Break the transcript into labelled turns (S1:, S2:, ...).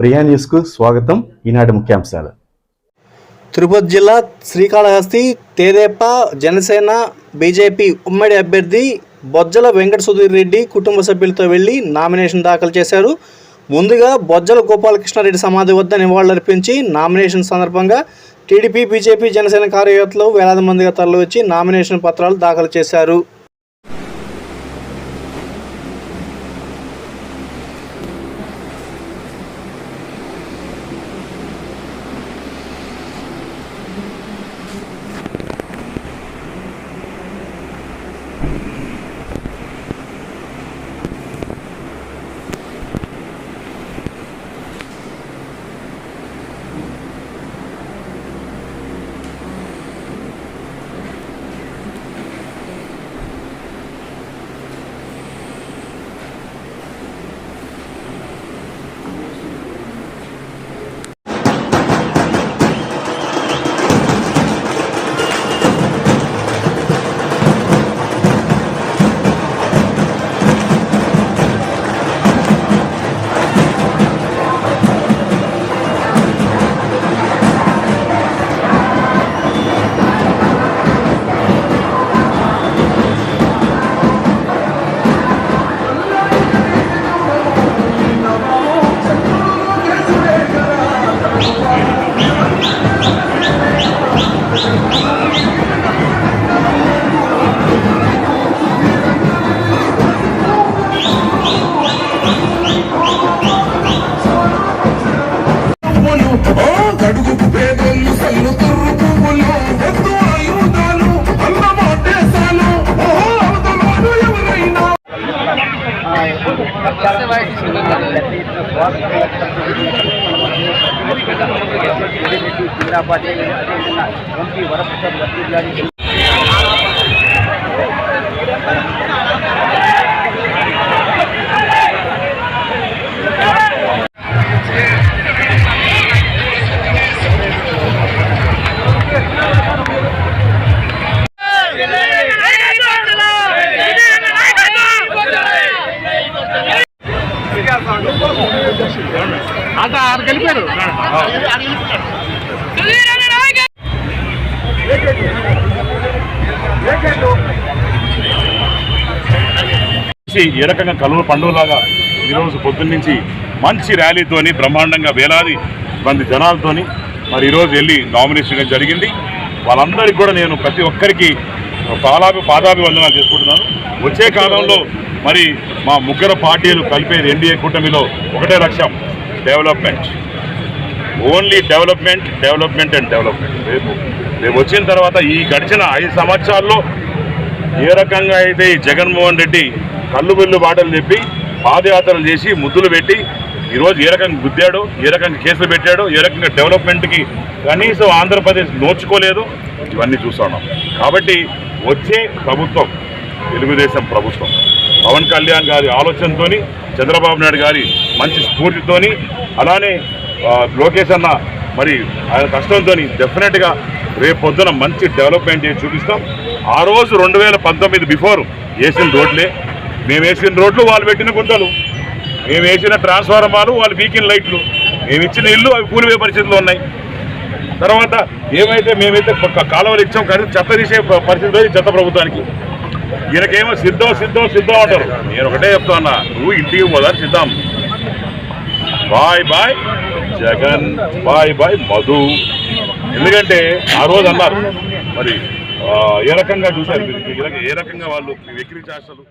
S1: ప్రియా న్యూస్కు స్వాగతం. ఈనాటి ముఖ్యాంశాలు.
S2: తిరుపతి జిల్లా శ్రీకాళహస్తి తెదేపా జనసేన బీజేపీ ఉమ్మడి అభ్యర్థి బొజ్జల వెంకట సుధీర్ రెడ్డి కుటుంబ సభ్యులతో వెళ్లి నామినేషన్ దాఖలు చేశారు. ముందుగా బొజ్జల గోపాలకృష్ణారెడ్డి సమాధి వద్ద నివాళులర్పించి నామినేషన్ సందర్భంగా టీడీపీ, బీజేపీ, జనసేన కార్యకర్తలు వేలాది మందిగా తరలివచ్చి నామినేషన్ పత్రాలు దాఖలు చేశారు.
S3: ఏ రకంగా కలువ పండుగలాగా ఈరోజు పొద్దున్నుంచి మంచి ర్యాలీతోని బ్రహ్మాండంగా వేలాది మంది జనాలతోని మరి ఈరోజు వెళ్ళి నామినేషన్ జరిగింది. వాళ్ళందరికీ కూడా నేను ప్రతి ఒక్కరికి పాదాభివందనాలు చేసుకుంటున్నాను. వచ్చే కాలంలో మరి మా ముగ్గురు పార్టీలు కలిపేది ఎన్డీఏ కూటమిలో ఒకటే లక్ష్యం, development, only development, development and development. రేపు వచ్చిన తర్వాత ఈ గడిచిన 5 సంవత్సరాల్లో ఏ రకంగా అయితే ఈ జగన్మోహన్ రెడ్డి కళ్ళు బిల్లు బాటలు చెప్పి పాదయాత్రలు చేసి ముద్దులు పెట్టి ఈరోజు ఏ రకంగా గుద్దాడో, ఏ రకంగా కేసులు పెట్టాడో, ఏ రకంగా డెవలప్మెంట్కి కనీసం ఆంధ్రప్రదేశ్ నోచుకోలేదు, ఇవన్నీ చూస్తున్నాం. కాబట్టి వచ్చే ప్రభుత్వం తెలుగుదేశం ప్రభుత్వం, పవన్ కళ్యాణ్ గారి ఆలోచనతో, చంద్రబాబు నాయుడు గారి మంచి స్ఫూర్తితోని, అలానే లోకేష్ అన్న మరి ఆయన కష్టంతో డెఫినెట్గా రేపు పొద్దున మంచి డెవలప్మెంట్ చేసి చూపిస్తాం. ఆ రోజు 2019 బిఫోర్ వేసిన రోడ్లే, మేము వేసిన రోడ్లు వాళ్ళు పెట్టిన గుంతలు, మేము వేసిన ట్రాన్స్ఫార్మర్లు వాళ్ళు బీకిన లైట్లు, మేము ఇచ్చిన ఇల్లు అవి కూలిపోయే పరిస్థితులు ఉన్నాయి. తర్వాత మేమైతే కాలువలు ఇచ్చాం కానీ చెత్త తీసే పరిస్థితి చెత్త ప్రభుత్వానికి. ఈయనకేమో సిద్ధం సిద్ధం సిద్ధం అంటారు. నేను ఒకటే చెప్తా ఉన్నా, నువ్వు ఇంటికి పోదా సిద్ధం. Bye bye Jagan, bye bye Madhu. ఎందుకంటే ఆ రోజు అన్నారు మరి ఏ రకంగా చూశారు, ఏ రకంగా వాళ్ళు వెక్కిరి చేస్తారు.